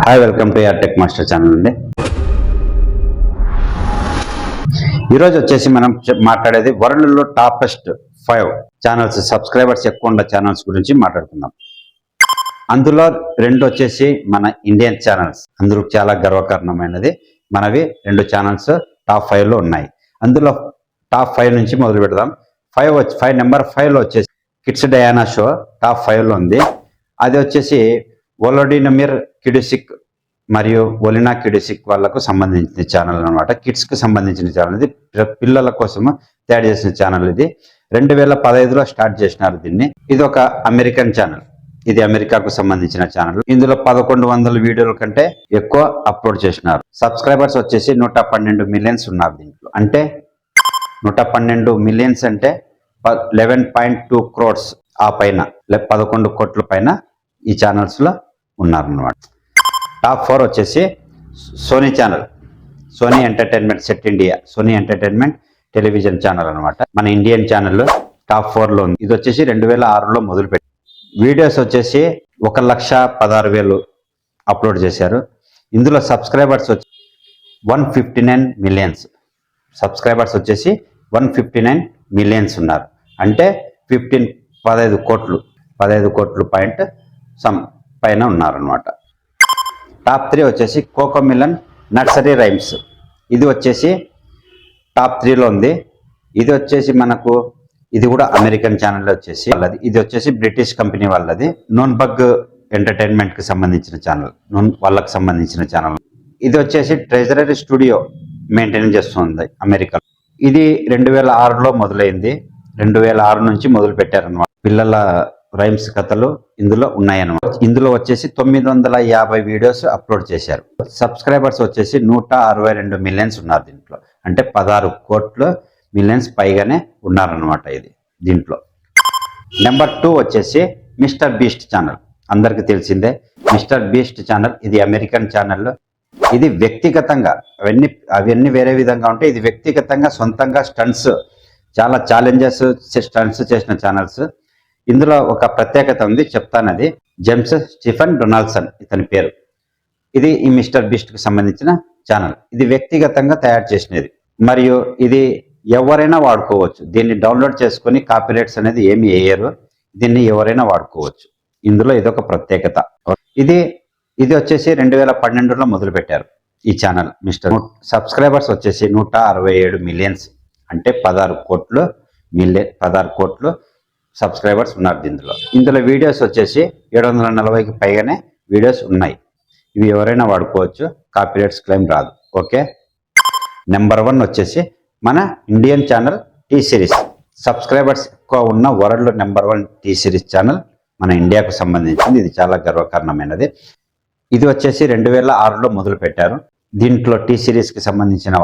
Hi, welcome to యార్ tech master channel అండి. ఈరోజు వచ్చేసి మనం మాట్లాడేది వరల్డ్లో టాపెస్ట్ 5 ఛానల్స్, సబ్స్క్రైబర్స్ ఎక్కువ ఉన్న ఛానల్స్ గురించి మాట్లాడుకుందాం. అందులో 2 వచ్చేసి మన ఇండియన్ ఛానల్స్, అందులో చాలా గర్వకారణమైనది. మనవి 2 ఛానల్స్ టాప్ 5లో ఉన్నాయి. అందులో టాప్ 5 నుంచి మొదలు పెడదాం. 5 నెంబర్ 5లో వచ్చేసి కిడ్స్ డయానా షో టాప్ 5లో ఉంది. అది వచ్చేసి వోలోడిమిర్ కిడిసిక్ మరియు ఒలినా కిడిసిక్ వాళ్ళకు సంబంధించిన ఛానల్ అనమాట. కిడ్స్కి సంబంధించిన ఛానల్ ఇది, పిల్లల కోసము తయారు చేసిన ఛానల్. ఇది 2015లో స్టార్ట్ చేసినారు దీన్ని. ఇది ఒక అమెరికన్ ఛానల్, ఇది అమెరికాకు సంబంధించిన ఛానల్. ఇందులో 1100 వీడియోల కంటే ఎక్కువ అప్లోడ్ చేసినారు. సబ్స్క్రైబర్స్ వచ్చేసి 112 మిలియన్స్ ఉన్నారు దీంట్లో. అంటే 112 మిలియన్స్ అంటే 11.2 crores ఆ పైన, 11 కోట్ల పైన ఈ ఛానల్స్లో ఉన్నారన్నమాట. టాప్ 4 వచ్చేసి Sony channel, Sony entertainment set India, Sony entertainment television channel అనమాట. మన ఇండియన్ ఛానల్ టాప్ 4లో ఉంది. ఇది వచ్చేసి 2006లో మొదలుపెట్టి వీడియోస్ వచ్చేసి 1,16,000 అప్లోడ్ చేశారు. ఇందులో సబ్స్క్రైబర్స్ వచ్చి 159 మిలియన్స్, సబ్స్క్రైబర్స్ వచ్చేసి 159 మిలియన్స్ ఉన్నారు. అంటే 15 కోట్లు పాయింట్ సమ్ పైన ఉన్నారనమాట. టాప్ 3 వచ్చేసి కోకోమిలన్ నర్సరీ రైమ్స్, ఇది వచ్చేసి టాప్ 3లో ఉంది. ఇది వచ్చేసి మనకు, ఇది కూడా అమెరికన్ ఛానల్ వచ్చేసి వాళ్ళది. ఇది వచ్చేసి బ్రిటిష్ కంపెనీ వాళ్ళది. నోన్బగ్ ఎంటర్టైన్మెంట్కి సంబంధించిన ఛానల్, వాళ్ళకి సంబంధించిన ఛానల్. ఇది వచ్చేసి ట్రెజరీ స్టూడియో మెయింటైన్ చేస్తుంది అమెరికా. ఇది 2006లో మొదలైంది. 2006 నుంచి మొదలు పెట్టారనమాట. పిల్లల రైమ్స్ కథలు ఇందులో ఉన్నాయన్నమాట. ఇందులో వచ్చేసి 950 వీడియోస్ అప్లోడ్ చేశారు. సబ్స్క్రైబర్స్ వచ్చేసి 162 మిలియన్స్ ఉన్నారు దీంట్లో. అంటే 16 కోట్ల మిలియన్స్ పైగానే ఉన్నారనమాట ఇది దీంట్లో. నెంబర్ 2 వచ్చేసి మిస్టర్ బీస్ట్ ఛానల్, అందరికి తెలిసిందే. మిస్టర్ బీస్ట్ ఛానల్ ఇది అమెరికన్ ఛానల్. ఇది వ్యక్తిగతంగా అవన్నీ వేరే విధంగా ఉంటాయి. ఇది వ్యక్తిగతంగా సొంతంగా స్టంట్స్, చాలా ఛాలెంజెస్ స్టంట్స్ చేసిన ఛానల్స్. ఇందులో ఒక ప్రత్యేకత ఉంది, చెప్తాను. అది జేమ్స్ స్టీఫెన్ డొనాల్డ్సన్ ఇతని పేరు. ఇది ఈ మిస్టర్ బీస్ట్కి సంబంధించిన ఛానల్. ఇది వ్యక్తిగతంగా తయారు చేసినది మరియు ఇది ఎవరైనా వాడుకోవచ్చు. దీన్ని డౌన్లోడ్ చేసుకొని కాపీరైట్స్ అనేది ఏమి వేయరు. దీన్ని ఎవరైనా వాడుకోవచ్చు. ఇందులో ఇదొక ప్రత్యేకత. ఇది వచ్చేసి 2012లో మొదలు పెట్టారు ఈ ఛానల్. సబ్స్క్రైబర్స్ వచ్చేసి 167 మిలియన్స్, అంటే 16 కోట్లు సబ్స్క్రైబర్స్ ఉన్నారు దీంట్లో. ఇందులో వీడియోస్ వచ్చేసి 740కి పైగానే వీడియోస్ ఉన్నాయి. ఇవి ఎవరైనా వాడుకోవచ్చు, కాపీరైట్స్ క్లెయిమ్ రాదు. ఓకే. నెంబర్ 1 వచ్చేసి మన Indian channel T Series. Subscribers ఎక్కువ ఉన్న వరల్డ్లో నెంబర్ 1 టీ సిరీస్ ఛానల్ మన ఇండియాకు సంబంధించింది. ఇది చాలా గర్వకారణమైనది. ఇది వచ్చేసి 2006లో మొదలు పెట్టారు. దీంట్లో టీ సిరీస్కి సంబంధించిన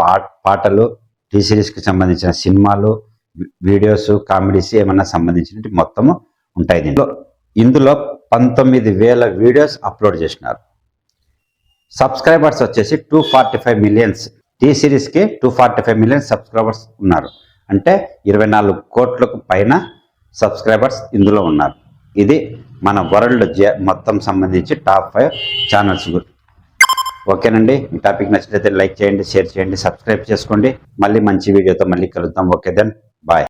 పాటలు, టీ సిరీస్కి సంబంధించిన సినిమాలు, వీడియోస్, కామెడీస్ ఏమన్నా సంబంధించినవి మొత్తము ఉంటాయి దీంట్లో. ఇందులో 19,000 వీడియోస్ అప్లోడ్ చేసినారు. సబ్స్క్రైబర్స్ వచ్చేసి 245 మిలియన్స్. టీ సిరీస్కి 245 మిలియన్స్ సబ్స్క్రైబర్స్ ఉన్నారు. అంటే 24 కోట్లకు పైన సబ్స్క్రైబర్స్ ఇందులో ఉన్నారు. ఇది మన వరల్డ్ మొత్తం సంబంధించి టాప్ 5 ఛానల్స్. ఓకేనండి. ఈ టాపిక్ నచ్చినట్లయితే లైక్ చేయండి, షేర్ చేయండి, సబ్స్క్రైబ్ చేసుకోండి. మళ్ళీ మంచి వీడియోతో మళ్ళీ కలుద్దాం. Okay then, bye.